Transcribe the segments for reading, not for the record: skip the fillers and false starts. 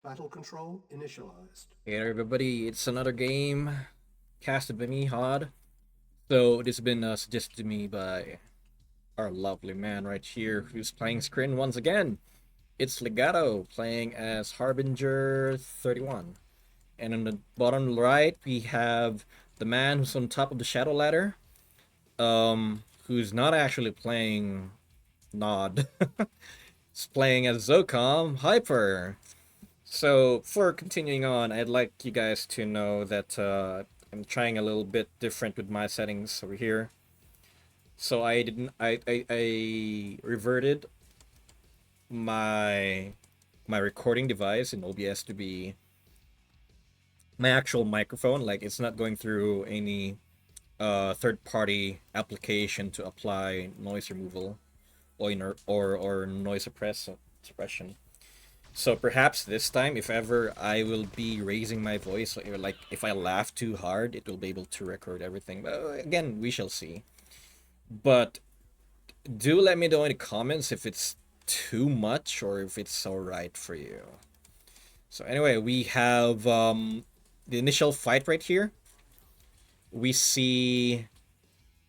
Battle control initialized. Hey everybody, it's another game casted by me, Hod. So this has been suggested to me by our lovely man right here who's playing Scrin once again. It's Legato playing as Harbinger 31. And on the bottom right we have the man who's on top of the shadow ladder, who's not actually playing Nod. He's playing as ZOCOM Hyper. So, for continuing on, I'd like you guys to know that I'm trying a little bit different with my settings over here. So I didn't, I reverted my recording device in OBS to be my actual microphone. Like it's not going through any third-party application to apply noise removal or noise suppression. So perhaps this time, if ever I will be raising my voice, or like if I laugh too hard, it will be able to record everything. But again, we shall see. But do let me know in the comments if it's too much or if it's alright for you. So anyway, we have the initial fight right here. We see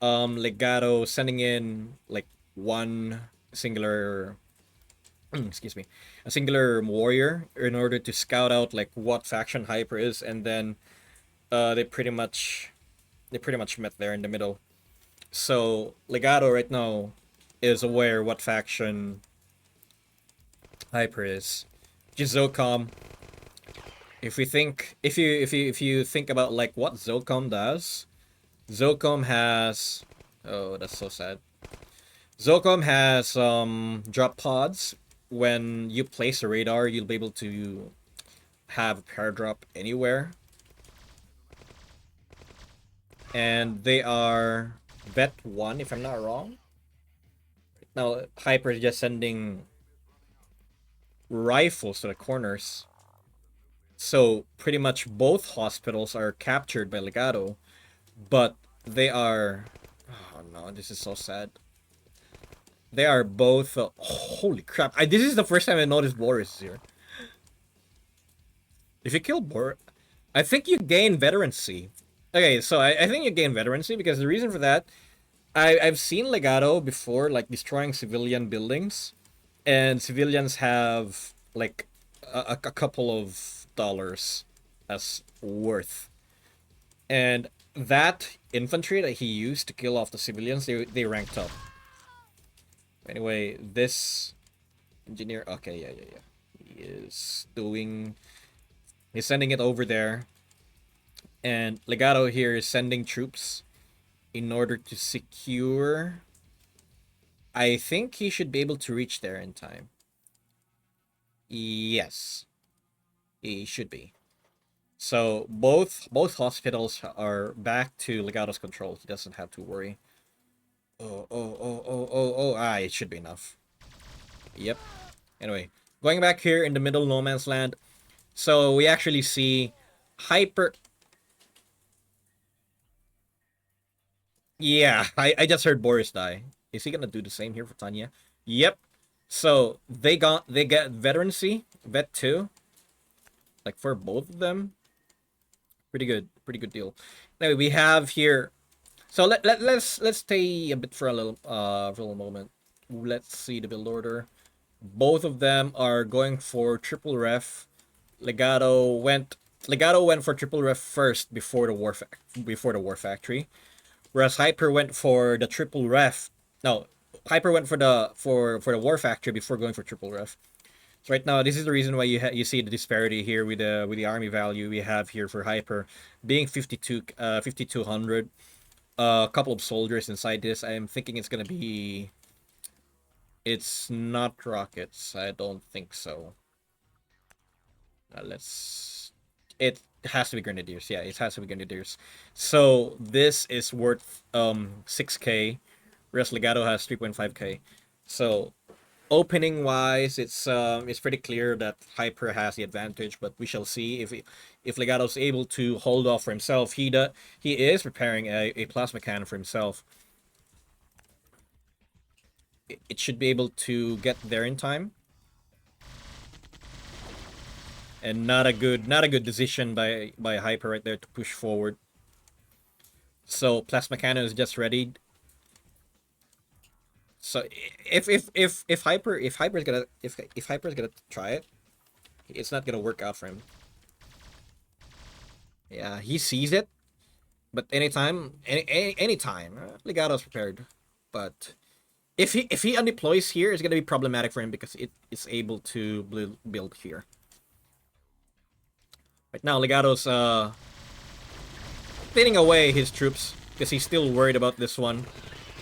Legato sending in like one singular excuse me, a singular warrior in order to scout out like what faction Hyper is, and then they pretty much met there in the middle. So Legato right now is aware what faction Hyper is. ZOCOM. If you think about like what ZOCOM does, ZOCOM has, oh, that's so sad. ZOCOM has drop pods. When you place a radar, you'll be able to have a pair drop anywhere. And they are vet 1, if I'm not wrong. Now, Hyper is just sending rifles to the corners. So, pretty much both hospitals are captured by Legato. But they are... Oh no, this is so sad. They are both... holy crap. This is the first time I noticed Boris here. If you kill Boris... I think you gain veterancy. Okay, so I think you gain veterancy because the reason for that... I've seen Legato before, like, destroying civilian buildings. And civilians have, like, a couple of dollars as worth. And that infantry that he used to kill off the civilians, they ranked up. Anyway, this engineer, okay, yeah. He is doing, he's sending it over there. And Legato here is sending troops in order to secure. I think he should be able to reach there in time. Yes, he should be. So both hospitals are back to Legato's control. He doesn't have to worry. Oh. It should be enough. Yep. Anyway, going back here in the middle no man's land. So we actually see Hyper... Yeah, I just heard Boris die. Is he gonna do the same here for Tanya? Yep. So they get veterancy, vet 2. Like for both of them. Pretty good deal. Anyway, we have here. So let's stay a bit for a little moment. Let's see the build order. Both of them are going for triple ref. Legato went for triple ref first before the war factory, whereas Hyper went for the triple ref. No, Hyper went for the war factory before going for triple ref. So right now, this is the reason why you see the disparity here with the army value we have here for Hyper being 5200. A couple of soldiers inside this. I am thinking it's gonna be. It's not rockets. I don't think so. Let's. It has to be grenadiers. Yeah, it has to be grenadiers. So this is worth 6k, whereas Legato has 3.5k. So opening wise, it's pretty clear that Hyper has the advantage, but we shall see if Legato's able to hold off for himself. He is preparing a plasma cannon for himself. It should be able to get there in time. and not a good decision by Hyper right there to push forward. So Plasma Cannon is just ready. So if Hyper's gonna if Hyper's gonna try it, it's not gonna work out for him. Yeah, he sees it, but anytime, Legato's prepared. But if he undeploys here, it's gonna be problematic for him because it is able to build here. Right now, Legato's thinning away his troops because he's still worried about this one.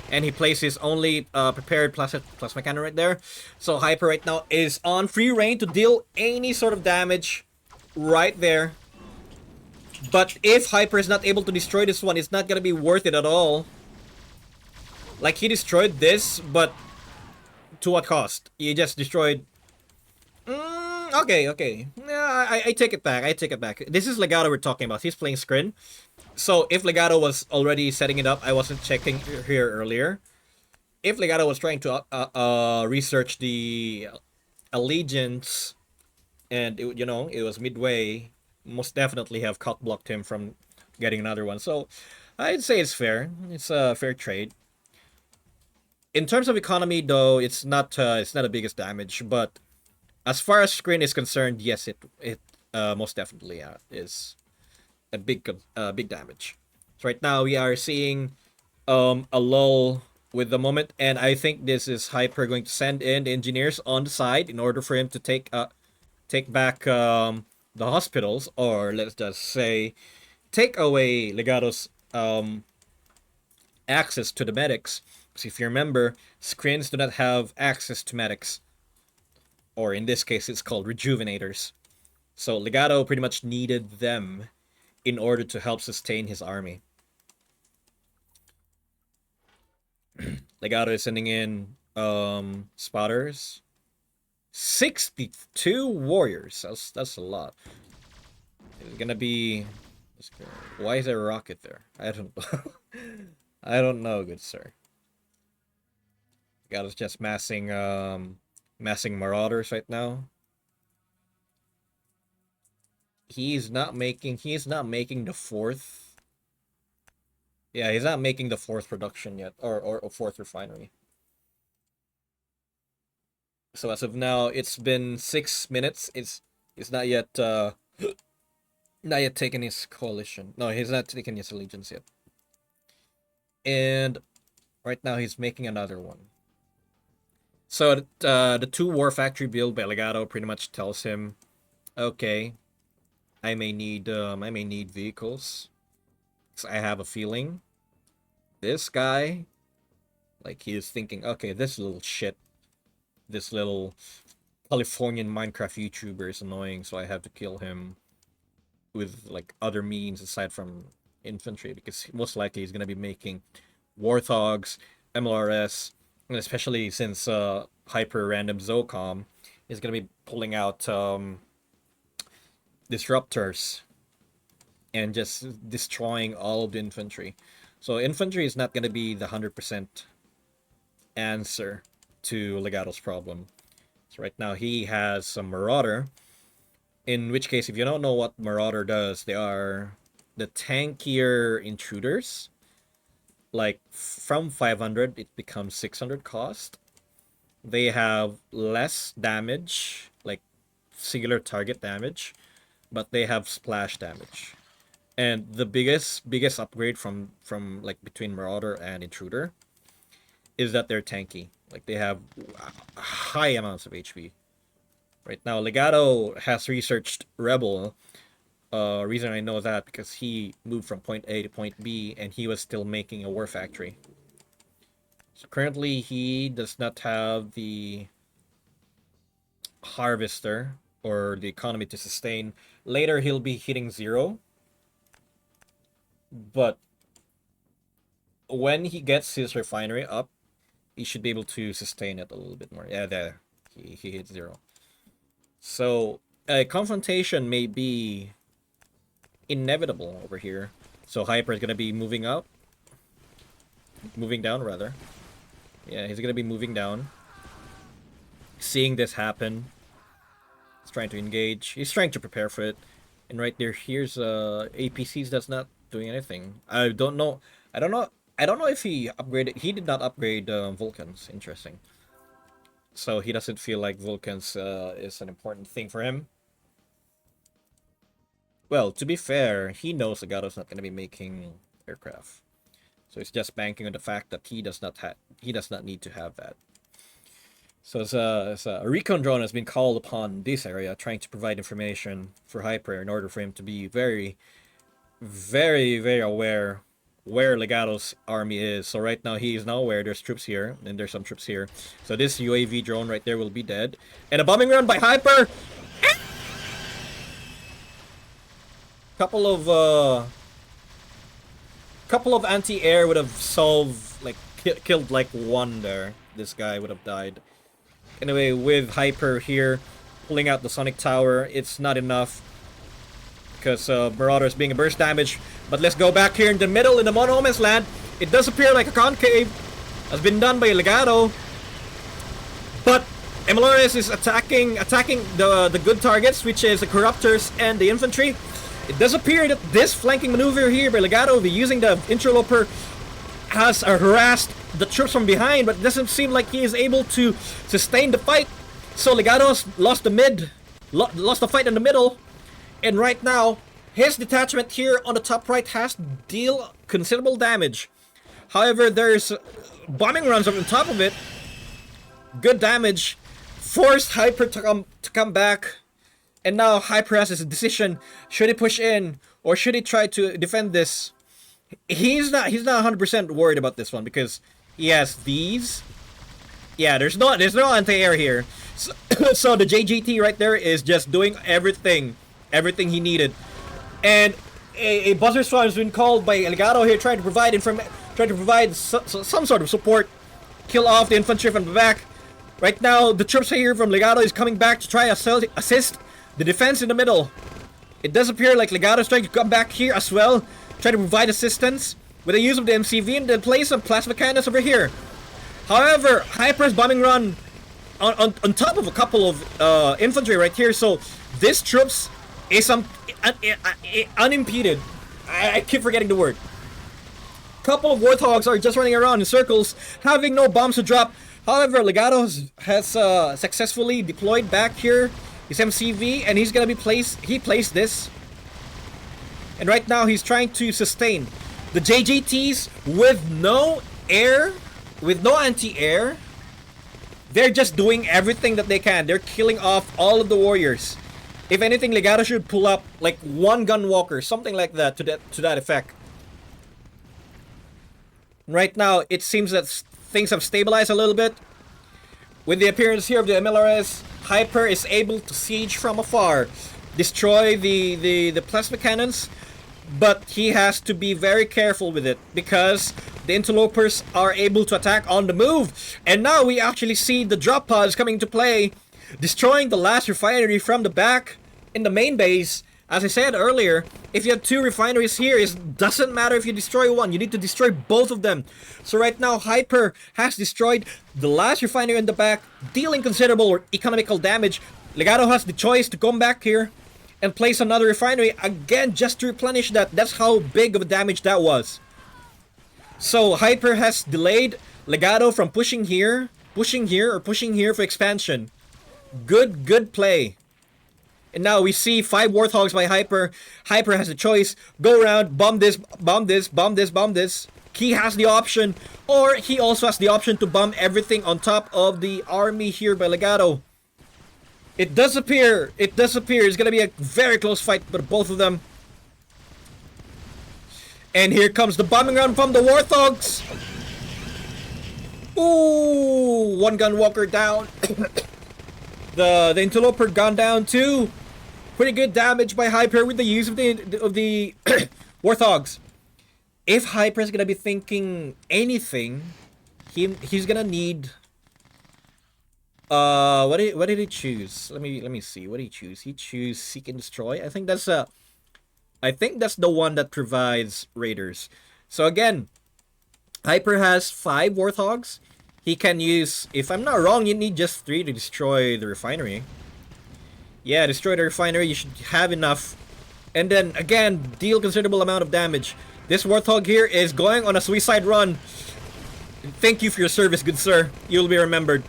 And he plays his only prepared plasma cannon right there. So Hyper right now is on free reign to deal any sort of damage right there. But if Hyper is not able to destroy this one, it's not gonna be worth it at all. Like, he destroyed this, but to what cost? He just destroyed... okay. Yeah, I take it back. I take it back. This is Legato we're talking about. He's playing Scrin. So if Legato was already setting it up, I wasn't checking here earlier. If Legato was trying to research the allegiance, and it was midway, most definitely have cut blocked him from getting another one. So I'd say it's fair. It's a fair trade. In terms of economy, though, it's not the biggest damage. But as far as Scrin is concerned, yes, it most definitely is a big damage. So right now we are seeing a lull with the moment, and I think this is Hyper going to send in the engineers on the side in order for him to take back the hospitals, or let's just say take away Legato's access to the medics. Because if you remember, Scrins do not have access to medics, or in this case it's called rejuvenators. So Legato pretty much needed them in order to help sustain his army. Legato is sending in spotters. 62 warriors. That's a lot. It's gonna be... Why is there a rocket there? I don't know. I don't know, good sir. Legato's just massing marauders right now. He's not making the fourth. Yeah, he's not making the fourth production yet, or fourth refinery. So as of now, it's been 6 minutes. It's not yet not yet taken his coalition. No, he's not taken his allegiance yet. And right now he's making another one. So the 2 war factory build by Legato pretty much tells him, okay, I may need vehicles. Because I have a feeling this guy, like, he is thinking, okay, this little shit, this little Californian Minecraft YouTuber is annoying, so I have to kill him with, like, other means aside from infantry, because most likely he's gonna be making Warthogs, MLRS, and especially since hyper random ZOCOM is gonna be pulling out disruptors and just destroying all of the infantry. So infantry is not gonna be the 100% answer to Legato's problem. So right now he has a Marauder, in which case, if you don't know what Marauder does, they are the tankier intruders. Like, from 500, it becomes 600 cost. They have less damage, like singular target damage, but they have splash damage. And the biggest upgrade from like between Marauder and Intruder is that they're tanky. Like, they have high amounts of HP. Right now, Legato has researched Rebel. Reason I know that because he moved from point A to point B and he was still making a war factory. So currently he does not have the harvester or the economy to sustain. Later he'll be hitting 0. But when he gets his refinery up, he should be able to sustain it a little bit more. Yeah, there. He hit 0. So a confrontation may be inevitable over here. So Hyper is going to be moving up. Moving down, rather. Yeah, he's going to be moving down. Seeing this happen. He's trying to engage. He's trying to prepare for it. And right there, here's APCs that's not doing anything. I don't know. I don't know. I don't know if he upgraded. He did not upgrade Vulcans. Interesting. So he doesn't feel like Vulcans is an important thing for him. Well, to be fair, he knows Legato's not going to be making aircraft. So it's just banking on the fact that he does not need to have that. So it's a recon drone has been called upon this area, trying to provide information for Hyper in order for him to be very, very, very aware where Legato's army is. So right now he is now aware there's troops here, and there's some troops here. So this UAV drone right there will be dead. And a bombing run by Hyper! Couple of anti-air would have solved, like, killed like one there. This guy would have died. Anyway, with Hyper here, pulling out the Sonic Tower, it's not enough. Because Marauder's being a burst damage. But let's go back here in the middle, in the no man's land. It does appear like a concave has been done by Legato. But MLRS is attacking the good targets, which is the Corruptors and the Infantry. It does appear that this flanking maneuver here by Legato, using the interloper, has harassed the troops from behind, but it doesn't seem like he is able to sustain the fight. So Legato's lost the fight in the middle, and right now his detachment here on the top right has to deal considerable damage. However, there's bombing runs on top of it. Good damage, forced Hyper to come back, and now Hyper has his decision: should he push in or should he try to defend this? He's not 100% worried about this one because he has these. Yeah, there's no anti-air here. So the JGT right there is just doing everything he needed. And a buzzer swarm has been called by Legato here, trying to provide some sort of support, kill off the infantry from the back. Right now, the troops here from Legato is coming back to try assist the defense in the middle. It does appear like Legato is trying to come back here as well, try to provide assistance with the use of the MCV and then place some plasma cannons over here. However, Hyper's bombing run on top of a couple of infantry right here, so this troops is unimpeded. I keep forgetting the word. Couple of Warthogs are just running around in circles, having no bombs to drop. However, Legato has successfully deployed back here his MCV, and he's gonna be he placed this. And right now he's trying to sustain the JGTs with no air, with no anti-air. They're just doing everything that they can. They're killing off all of the warriors. If anything, Legato should pull up like one gun walker, something like that, to that effect. Right now, it seems that things have stabilized a little bit. With the appearance here of the MLRS, Hyper is able to siege from afar, destroy the plasma cannons, but he has to be very careful with it because the interlopers are able to attack on the move. And now we actually see the drop pods coming into play, destroying the last refinery from the back in the main base. As I said earlier, if you have two refineries here, it doesn't matter if you destroy one, you need to destroy both of them. So right now, Hyper has destroyed the last refinery in the back, dealing considerable economical damage. Legato has the choice to come back here and place another refinery again just to replenish that. That's how big of a damage that was. So Hyper has delayed Legato from pushing here for expansion. Good play. And now we see 5 Warthogs by Hyper. Hyper has a choice. Go around, bomb this, bomb this, bomb this, bomb this. He has the option, or he also has the option to bomb everything on top of the army here by Legato. It does appear it's gonna be a very close fight for both of them. And here comes the bombing run from the Warthogs. Ooh, one gun walker down. the interloper gone down too. Pretty good damage by Hyper with the use of the Warthogs. If Hyper is gonna be thinking anything, he's gonna need. What did he choose? Let me see. What did he choose? He chose Seek and Destroy. I think that's the one that provides raiders. So again, Hyper has 5 Warthogs. He can use, if I'm not wrong, you need just 3 to destroy the refinery. Yeah, destroy the refinery. You should have enough. And then, again, deal considerable amount of damage. This Warthog here is going on a suicide run. Thank you for your service, good sir. You'll be remembered.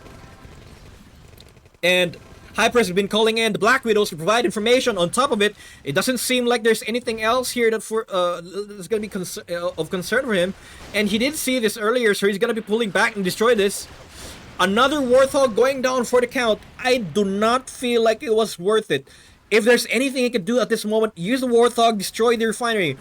And Hyper has been calling in the Black Widows to provide information. On top of it, it doesn't seem like there's anything else here that's going to be of concern for him. And he did see this earlier, so he's going to be pulling back and destroy this. Another Warthog going down for the count. I do not feel like it was worth it. If there's anything he could do at this moment, use the Warthog, destroy the refinery.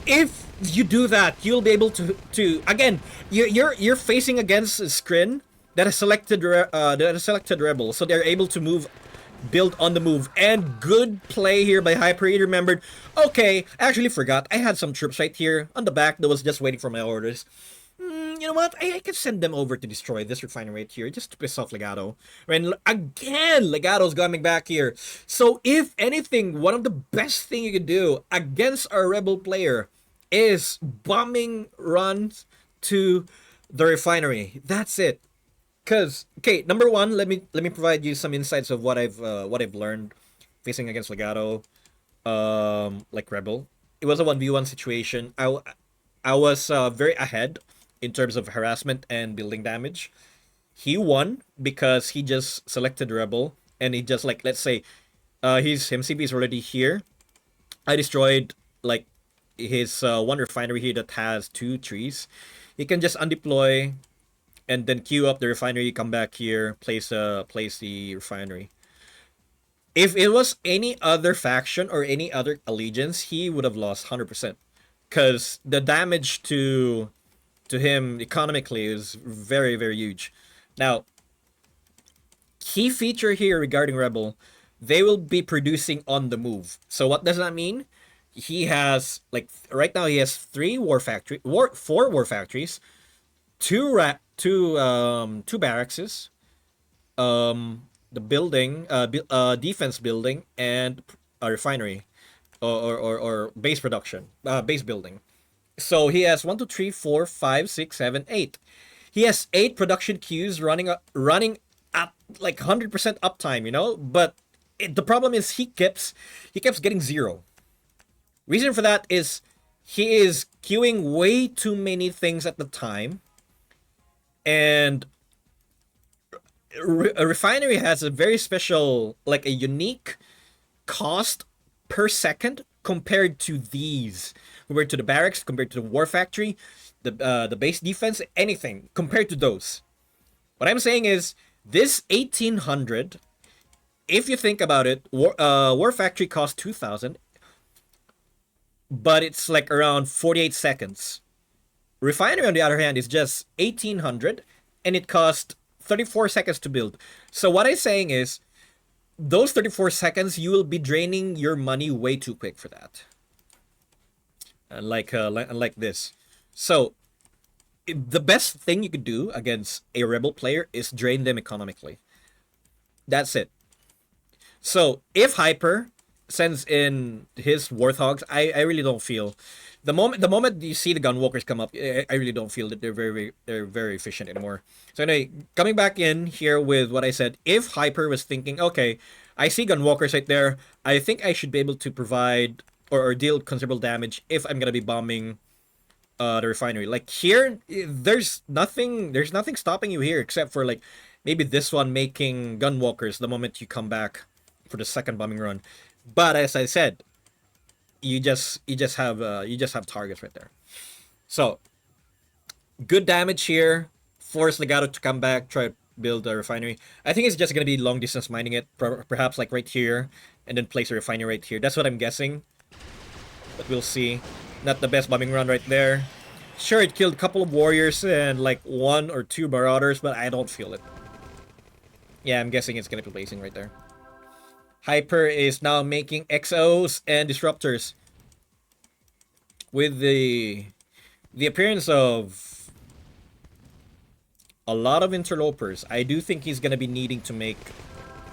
If you do that, you'll be able to again, you're facing against Scrin that has selected Rebel, so they're able to build on the move. And good play here by Hyper. He remembered, okay, I actually forgot I had some troops right here on the back that was just waiting for my orders. You know what? I can send them over to destroy this refinery right here just to piss off Legato. And again, Legato's coming back here. So if anything, one of the best thing you can do against a Rebel player is bombing runs to the refinery. That's it. Cause okay, number one, let me provide you some insights of what I've learned facing against Legato, like Rebel. It was a 1v1 situation. I was very ahead in terms of harassment and building damage. He won because he just selected Rebel, and he just, like, let's say his MCB is already here. I destroyed like his one refinery here that has 2 trees. He can just undeploy and then queue up the refinery, come back here, place the refinery. If it was any other faction or any other allegiance, he would have lost 100%. Because the damage to him economically is very, very huge. Now, key feature here regarding Rebel, they will be producing on the move. So what does that mean? He has, like, right now he has 4 war factories, 2 barracks, the building, defense building, and a refinery, or base production, base building. So he has 1, 2, 3, 4, 5, 6, 7, 8. He has 8 production queues running at like 100% uptime, you know. But the problem is he keeps getting 0. Reason for that is he is queuing way too many things at the time, and a refinery has a very special, like a unique cost per second compared to these, compared to the barracks, compared to the war factory, the base defense, anything compared to those. What I'm saying is this 1800, if you think about it, war factory costs 2000, but it's like around 48 seconds. Refinery, on the other hand, is just 1800, and it costs 34 seconds to build. So what I'm saying is, those 34 seconds, you will be draining your money way too quick for that. Like this. So, the best thing you could do against a Rebel player is drain them economically. That's it. So, if Hyper sends in his Warthogs, I really don't feel the moment you see the Gunwalkers come up, I really don't feel that they're very efficient anymore. So anyway, coming back in here with what I said, if Hyper was thinking, okay, I see Gunwalkers right there, I think I should be able to provide or deal considerable damage if I'm gonna be bombing the refinery. Like here, there's nothing stopping you here except for like maybe this one making Gunwalkers the moment you come back for the second bombing run. But as I said, you just have targets right there. So good damage here. Force Legato to come back, try to build a refinery. I think it's just gonna be long distance mining it, perhaps like right here, and then place a refinery right here. That's what I'm guessing. But we'll see. Not the best bombing run right there. Sure, it killed a couple of warriors and like 1 or 2 marauders, but I don't feel it. Yeah, I'm guessing it's gonna be placing right there. Hyper is now making XOs and disruptors. With the appearance of a lot of interlopers, I do think he's gonna be needing to make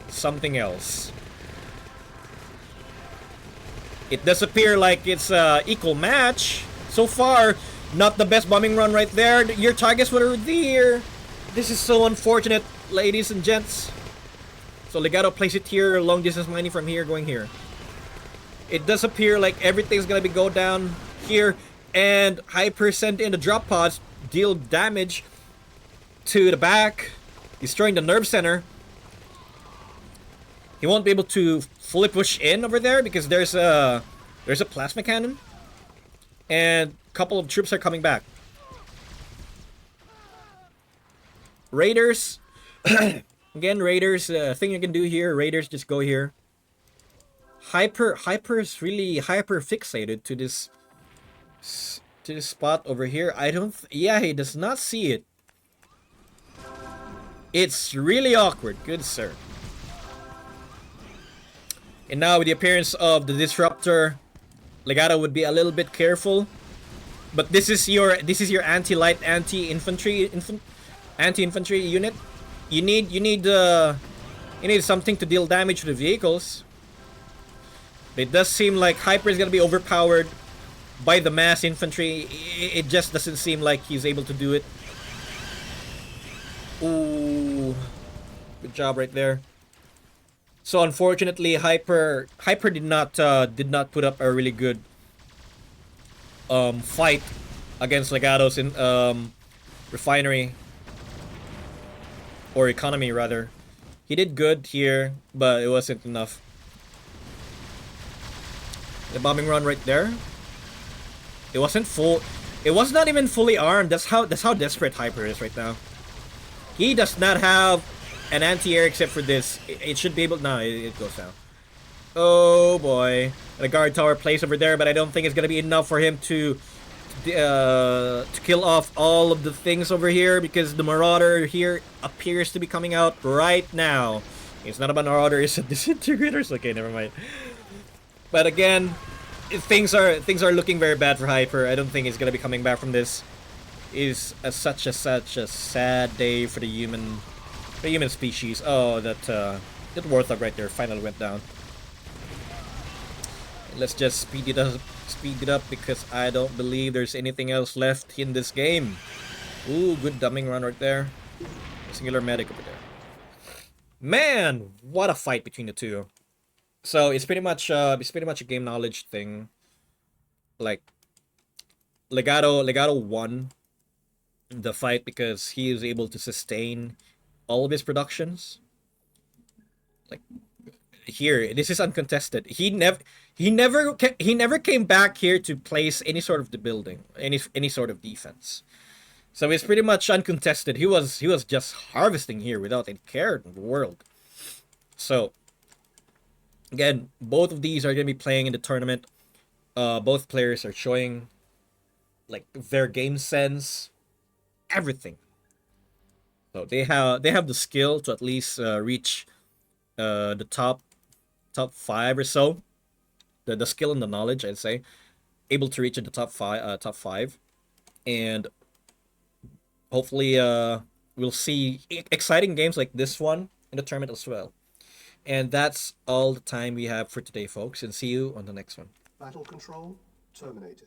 something else. It does appear like it's an equal match. So far, not the best bombing run right there. Your targets were there. This is so unfortunate, ladies and gents. So Legato plays it here, long distance mining from here, going here. It does appear like everything's gonna be go down here, and Hyper sent in the drop pods, deal damage to the back, destroying the nerve center. He won't be able to fully push in over there because there's a plasma cannon, and a couple of troops are coming back. Raiders, again, Raiders. Thing you can do here, Raiders, just go here. Hyper is really hyper fixated to this spot over here. I don't. Yeah, he does not see it. It's really awkward, good sir. And now with the appearance of the disruptor, Legato would be a little bit careful. But this is your anti-light, anti-infantry unit. You need something to deal damage to the vehicles. It does seem like Hyper is gonna be overpowered by the mass infantry. It just doesn't seem like he's able to do it. Ooh, good job right there. So unfortunately, Hyper did not put up a really good fight against Legato's in refinery, or economy rather. He did good here, but it wasn't enough. The bombing run right there. It wasn't full. It was not even fully armed. That's how desperate Hyper is right now. He does not have an anti-air except for this. It should be able. No, it goes down. Oh boy, the guard tower placed over there, but I don't think it's gonna be enough for him to kill off all of the things over here, because the Marauder here appears to be coming out right now. It's not a Marauder, it's a disintegrators. Okay, never mind. But again, things are looking very bad for Hyper. I don't think he's gonna be coming back from this. Is such a sad day for the human species. Oh, that Warthog right there finally went down. Let's just speed it up because I don't believe there's anything else left in this game. Ooh, good dumbing run right there. Singular medic over there. Man, what a fight between the two. So it's pretty much a game knowledge thing. Like Legato won the fight because he is able to sustain all of his productions. Like here, this is uncontested. He never came back here to place any sort of the building, any sort of defense. So it's pretty much uncontested. He was just harvesting here without any care in the world. So again, both of these are going to be playing in the tournament. Both players are showing like their game sense, everything. So they have the skill to at least reach the top 5 or so. The skill and the knowledge, I'd say, able to reach in the top 5, and hopefully we'll see exciting games like this one in the tournament as well. And that's all the time we have for today, folks, and see you on the next one. Battle control terminated.